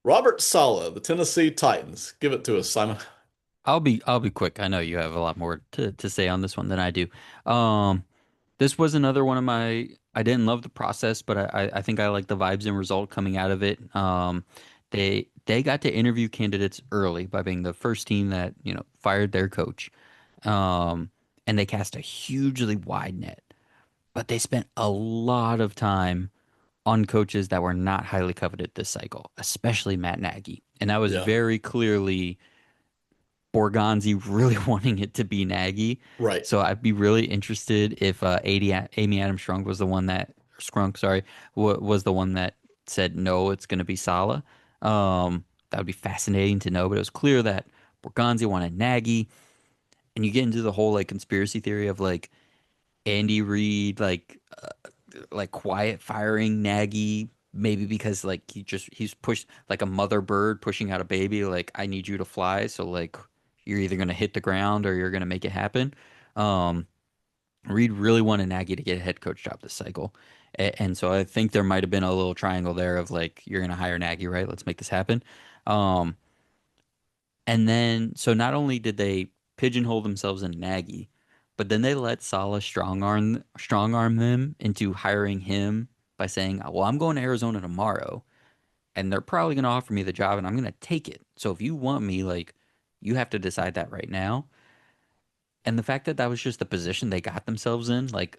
Robert Saleh, the Tennessee Titans. Give it to us, Simon. I'll be quick. I know you have a lot more to say on this one than I do. Um, this was another one of my. I didn't love the process, but I think I like the vibes and result coming out of it. They got to interview candidates early by being the first team that fired their coach, um, and they cast a hugely wide net. But they spent a lot of time on coaches that were not highly coveted this cycle, especially Matt Nagy, and that was Yeah, very clearly Borgonzi really wanting it to be Nagy. right. So I'd be really interested if Amy Adams Strunk was the one that Scrunk, sorry, was the one that said no, it's going to be Sala. That would be fascinating to know. But it was clear that Borgonzi wanted Nagy, and you get into the whole like conspiracy theory of like Andy Reid like quiet firing Nagy. Maybe because like he's pushed like a mother bird pushing out a baby, like I need you to fly, so like you're either gonna hit the ground or you're gonna make it happen. Um, Reed really wanted Nagy to get a head coach job this cycle, and so I think there might have been a little triangle there of like you're gonna hire Nagy, right? Let's make this happen. Um, and then so not only did they pigeonhole themselves in Nagy, but then they let Saleh strong arm them into hiring him by saying, "Well, I'm going to Arizona tomorrow, and they're probably going to offer me the job, and I'm going to take it. So if you want me, like, you have to decide that right now." And the fact that that was just the position they got themselves in, like,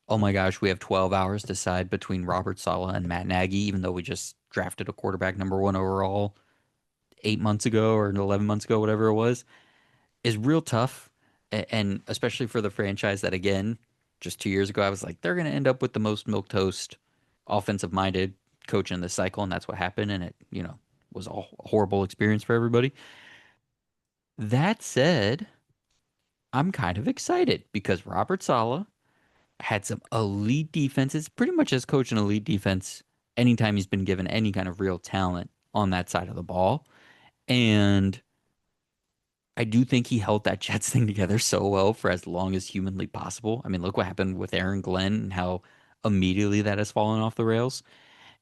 oh my gosh, we have 12 hours to decide between Robert Saleh and Matt Nagy, even though we just drafted a quarterback number one overall 8 months ago or 11 months ago, whatever it was, is real tough. And especially for the franchise that, again, just 2 years ago, I was like, they're going to end up with the most milquetoast offensive minded coach in this cycle. And that's what happened. And it was a horrible experience for everybody. That said, I'm kind of excited because Robert Saleh had some elite defenses, pretty much has coached an elite defense anytime he's been given any kind of real talent on that side of the ball. And I do think he held that Jets thing together so well for as long as humanly possible. I mean, look what happened with Aaron Glenn and how immediately that has fallen off the rails.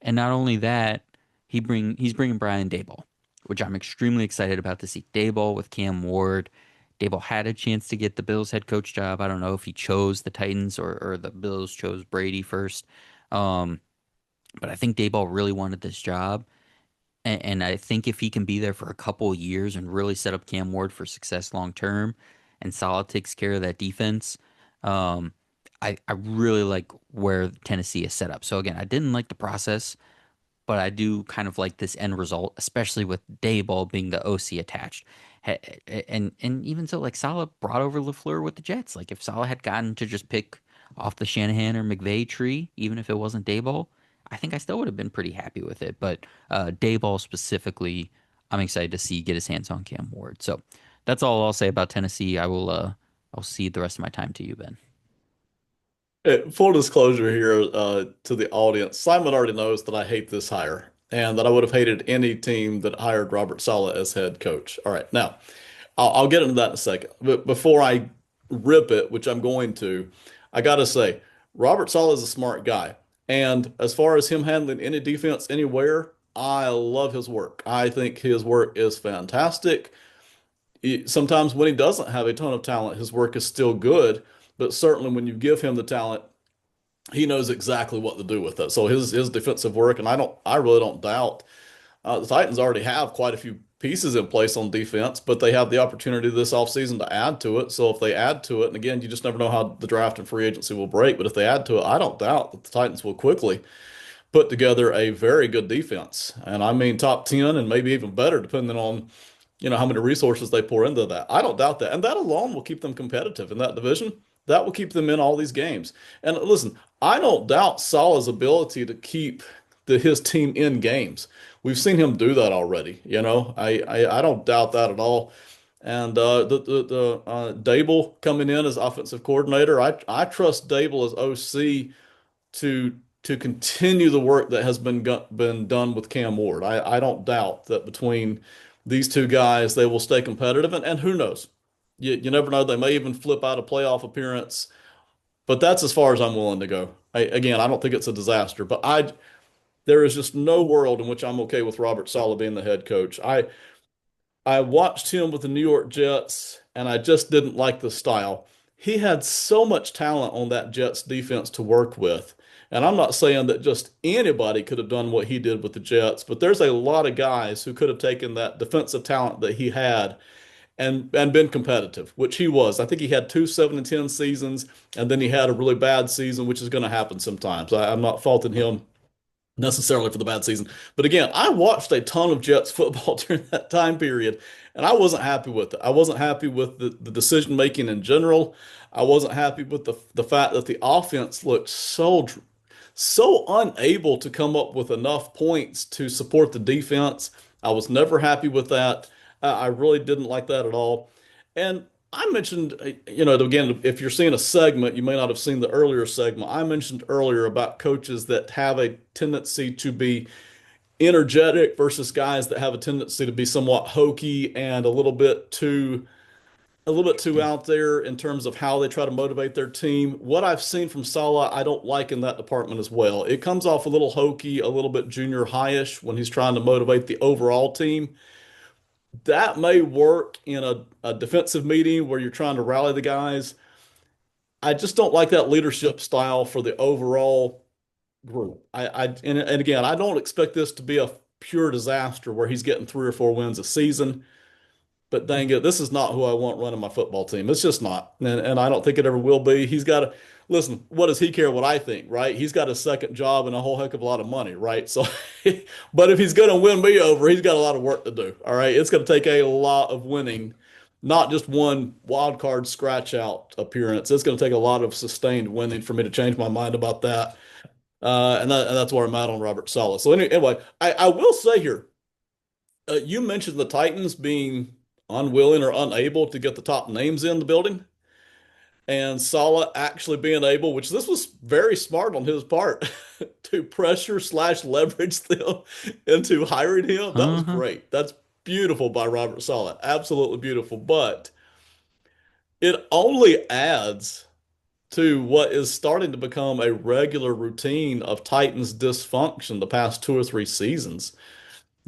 And not only that, he's bringing Brian Daboll, which I'm extremely excited about to see Daboll with Cam Ward. Daboll had a chance to get the Bills head coach job. I don't know if he chose the Titans or the Bills chose Brady first. Um, but I think Daboll really wanted this job. And I think if he can be there for a couple of years and really set up Cam Ward for success long term, and Salah takes care of that defense, um, I really like where Tennessee is set up. So again, I didn't like the process, but I do kind of like this end result, especially with Dayball being the OC attached. And even so, like Salah brought over LaFleur with the Jets. Like if Salah had gotten to just pick off the Shanahan or McVay tree, even if it wasn't Dayball, I think I still would have been pretty happy with it. But Dayball specifically, I'm excited to see get his hands on Cam Ward. So that's all I'll say about Tennessee. I'll cede the rest of my time to you, Ben. Full disclosure here to the audience, Simon already knows that I hate this hire and that I would have hated any team that hired Robert Saleh as head coach. All right, now I'll get into that in a second. But before I rip it, which I'm going to, I gotta say, Robert Saleh is a smart guy. And as far as him handling any defense anywhere, I love his work. I think his work is fantastic. Sometimes when he doesn't have a ton of talent, his work is still good. But certainly when you give him the talent, he knows exactly what to do with it. So his defensive work, and I really don't doubt the Titans already have quite a few pieces in place on defense, but they have the opportunity this offseason to add to it. So if they add to it, and again, you just never know how the draft and free agency will break, but if they add to it, I don't doubt that the Titans will quickly put together a very good defense. And I mean top 10 and maybe even better depending on, how many resources they pour into that. I don't doubt that. And that alone will keep them competitive in that division. That will keep them in all these games. And listen, I don't doubt Salah's ability to keep his team in games. We've seen him do that already. I don't doubt that at all. And the Dable coming in as offensive coordinator, I trust Dable as OC to continue the work that has been done with Cam Ward. I don't doubt that between these two guys they will stay competitive, and who knows? You never know. They may even flip out a playoff appearance, but that's as far as I'm willing to go. Again, I don't think it's a disaster, but There is just no world in which I'm okay with Robert Saleh being the head coach. I watched him with the New York Jets, and I just didn't like the style. He had so much talent on that Jets defense to work with. And I'm not saying that just anybody could have done what he did with the Jets, but there's a lot of guys who could have taken that defensive talent that he had and been competitive, which he was. I think he had two 7-10 seasons, and then he had a really bad season, which is going to happen sometimes. I'm not faulting him necessarily for the bad season. But again, I watched a ton of Jets football during that time period, and I wasn't happy with it. I wasn't happy with the decision making in general. I wasn't happy with the fact that the offense looked so unable to come up with enough points to support the defense. I was never happy with that. I really didn't like that at all. And I mentioned, again, if you're seeing a segment, you may not have seen the earlier segment. I mentioned earlier about coaches that have a tendency to be energetic versus guys that have a tendency to be somewhat hokey and a little bit too out there in terms of how they try to motivate their team. What I've seen from Salah, I don't like in that department as well. It comes off a little hokey, a little bit junior highish when he's trying to motivate the overall team. That may work in a defensive meeting where you're trying to rally the guys. I just don't like that leadership style for the overall group. And again, I don't expect this to be a pure disaster where he's getting 3 or 4 wins a season. But dang it, this is not who I want running my football team. It's just not. And I don't think it ever will be. He's got to listen, what does he care what I think, right? He's got a second job and a whole heck of a lot of money, right? So, but if he's going to win me over, he's got a lot of work to do. All right. It's going to take a lot of winning, not just one wild card scratch out appearance. It's going to take a lot of sustained winning for me to change my mind about that. And that's where I'm at on Robert Saleh. So anyway, I will say here, you mentioned the Titans being unwilling or unable to get the top names in the building, and Saleh actually being able, which this was very smart on his part, to pressure slash leverage them into hiring him. That was Uh-huh. great. That's beautiful by Robert Saleh. Absolutely beautiful. But it only adds to what is starting to become a regular routine of Titans dysfunction the past 2 or 3 seasons.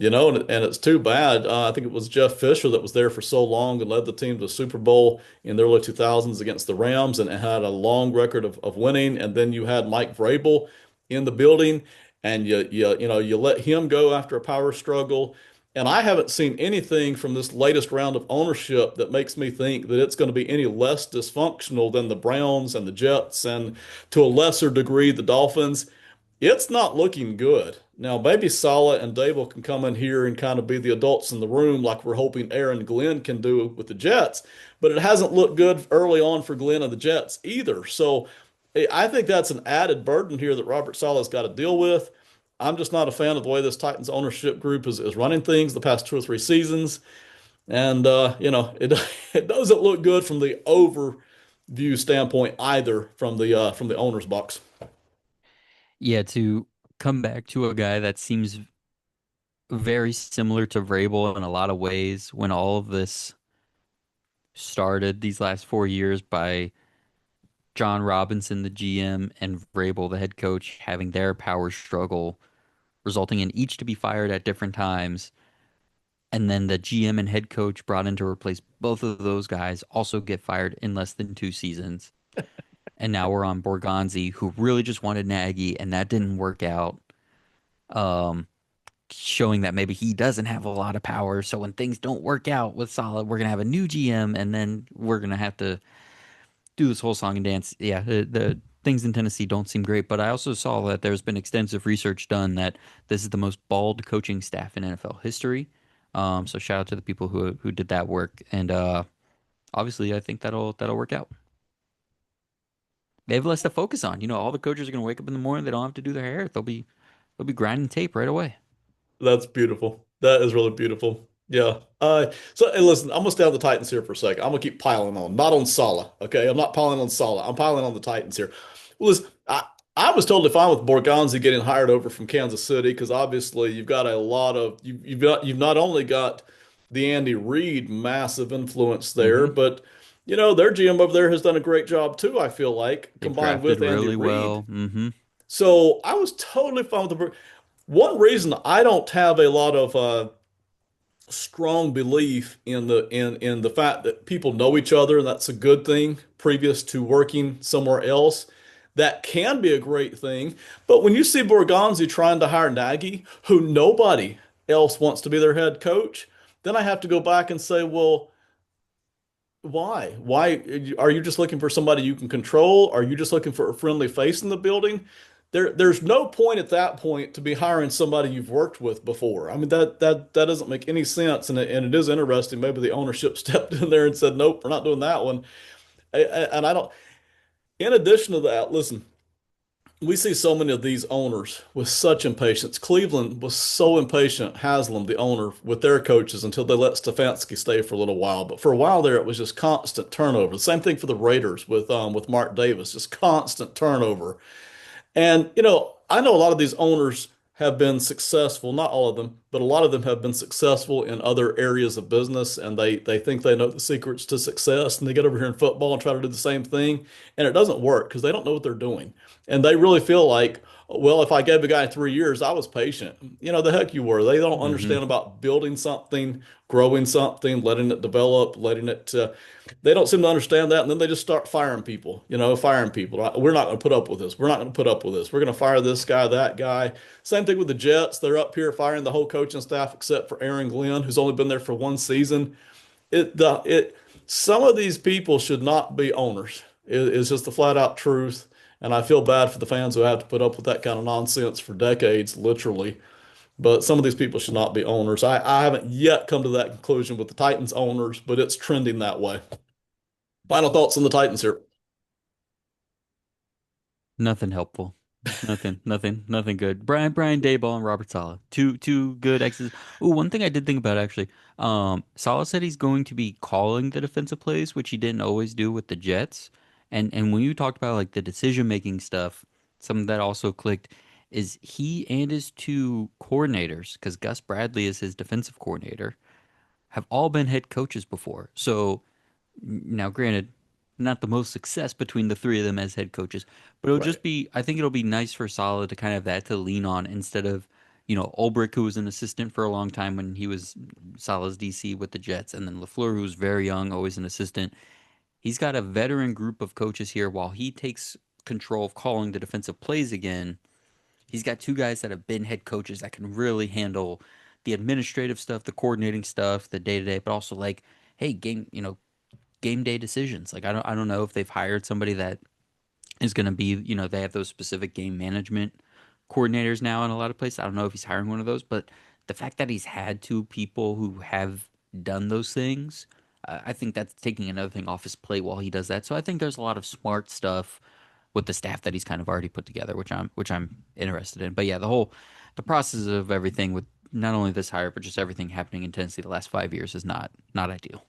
And it's too bad. I think it was Jeff Fisher that was there for so long and led the team to the Super Bowl in the early 2000s against the Rams and had a long record of winning. And then you had Mike Vrabel in the building, and you let him go after a power struggle. And I haven't seen anything from this latest round of ownership that makes me think that it's going to be any less dysfunctional than the Browns and the Jets and to a lesser degree the Dolphins. It's not looking good. Now, maybe Saleh and Dable can come in here and kind of be the adults in the room like we're hoping Aaron Glenn can do with the Jets, but it hasn't looked good early on for Glenn and the Jets either. So I think that's an added burden here that Robert Saleh's got to deal with. I'm just not a fan of the way this Titans ownership group is running things the past 2 or 3 seasons. And, it doesn't look good from the overview standpoint either from the owner's box. Yeah, to come back to a guy that seems very similar to Vrabel in a lot of ways when all of this started these last 4 years by John Robinson, the GM, and Vrabel, the head coach, having their power struggle, resulting in each to be fired at different times. And then the GM and head coach brought in to replace both of those guys also get fired in less than 2 seasons. And now we're on Borgonzi, who really just wanted Nagy, and that didn't work out. Um, Showing that maybe he doesn't have a lot of power. So when things don't work out with Solid, we're gonna have a new GM, and then we're gonna have to do this whole song and dance. Yeah, the things in Tennessee don't seem great, but I also saw that there's been extensive research done that this is the most bald coaching staff in NFL history. So shout out to the people who did that work, and obviously I think that'll work out. They have less to focus on. All the coaches are gonna wake up in the morning. They don't have to do their hair. They'll be grinding tape right away. That's beautiful. That is really beautiful. Yeah. So hey, listen, I'm gonna stay on the Titans here for a second. I'm gonna keep piling on, not on Saleh. Okay, I'm not piling on Saleh. I'm piling on the Titans here. Well, listen, I was totally fine with Borgonzi getting hired over from Kansas City because obviously you've got a lot of you've not only got the Andy Reid massive influence there, Hmm. but their GM over there has done a great job too. I feel like They've combined drafted with Andy really Reid. well. Hmm. So I was totally fine with the. One reason I don't have a lot of strong belief in the fact that people know each other, and that's a good thing previous to working somewhere else. That can be a great thing. But when you see Borgonzi trying to hire Nagy, who nobody else wants to be their head coach, then I have to go back and say, well, why? Why are you just looking for somebody you can control? Are you just looking for a friendly face in the building? There's no point at that point to be hiring somebody you've worked with before. I mean that doesn't make any sense, and it is interesting. Maybe the ownership stepped in there and said, "Nope, we're not doing that one." And I don't. In addition to that, listen, we see so many of these owners with such impatience. Cleveland was so impatient, Haslam, the owner, with their coaches until they let Stefanski stay for a little while. But for a while there, it was just constant turnover. The same thing for the Raiders with Mark Davis, just constant turnover. And, I know a lot of these owners have been successful, not all of them, but a lot of them have been successful in other areas of business, and they think they know the secrets to success, and they get over here in football and try to do the same thing, and it doesn't work because they don't know what they're doing. And they really feel like, well, if I gave a guy 3 years, I was patient. The heck you were. They don't Hmm. understand about building something, growing something, letting it develop, letting it they don't seem to understand that, and then they just start firing people. Firing people. We're not going to put up with this. We're not going to put up with this. We're going to fire this guy, that guy. Same thing with the Jets. They're up here firing the whole coaching staff except for Aaron Glenn, who's only been there for one season. It the it Some of these people should not be owners. It's just the flat out truth. And I feel bad for the fans who have to put up with that kind of nonsense for decades, literally. But some of these people should not be owners. I haven't yet come to that conclusion with the Titans owners, but it's trending that way. Final thoughts on the Titans here. Nothing helpful. Nothing good. Brian Daboll and Robert Saleh. Two good exes. Ooh, one thing I did think about actually. Saleh said he's going to be calling the defensive plays, which he didn't always do with the Jets. And when you talked about like the decision making stuff, something that also clicked is he and his two coordinators, because Gus Bradley is his defensive coordinator, have all been head coaches before. So now, granted, not the most success between the three of them as head coaches, but it'll Right. just be, I think it'll be nice for Salah to kind of have that to lean on instead of, Ulbrich, who was an assistant for a long time when he was Salah's DC with the Jets, and then LaFleur, who was very young, always an assistant. He's got a veteran group of coaches here while he takes control of calling the defensive plays again. He's got two guys that have been head coaches that can really handle the administrative stuff, the coordinating stuff, the day to day, but also like, hey, game day decisions. Like I don't know if they've hired somebody that is going to be, they have those specific game management coordinators now in a lot of places. I don't know if he's hiring one of those, but the fact that he's had two people who have done those things, I think that's taking another thing off his plate while he does that. So I think there's a lot of smart stuff with the staff that he's kind of already put together, which I'm interested in. But yeah, the process of everything with not only this hire but just everything happening in Tennessee the last 5 years is not ideal.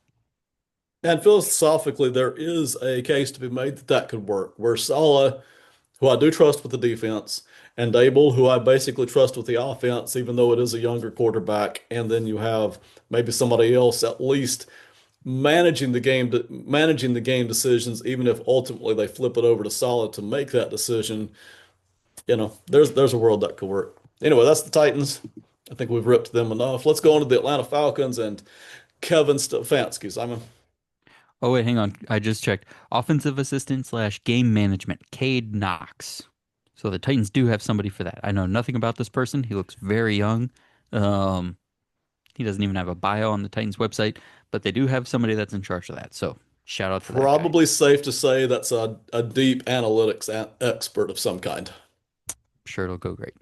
And philosophically, there is a case to be made that that could work, where Saleh, who I do trust with the defense, and Dable, who I basically trust with the offense, even though it is a younger quarterback, and then you have maybe somebody else at least managing the game decisions, even if ultimately they flip it over to Saleh to make that decision. There's a world that could work. Anyway, that's the Titans. I think we've ripped them enough. Let's go on to the Atlanta Falcons and Kevin Stefanski. Simon. Oh wait, hang on. I just checked. Offensive assistant slash game management, Cade Knox. So the Titans do have somebody for that. I know nothing about this person. He looks very young. Um, he doesn't even have a bio on the Titans website, but they do have somebody that's in charge of that. So shout out to that guy. Probably safe to say that's a deep analytics expert of some kind. I'm sure it'll go great.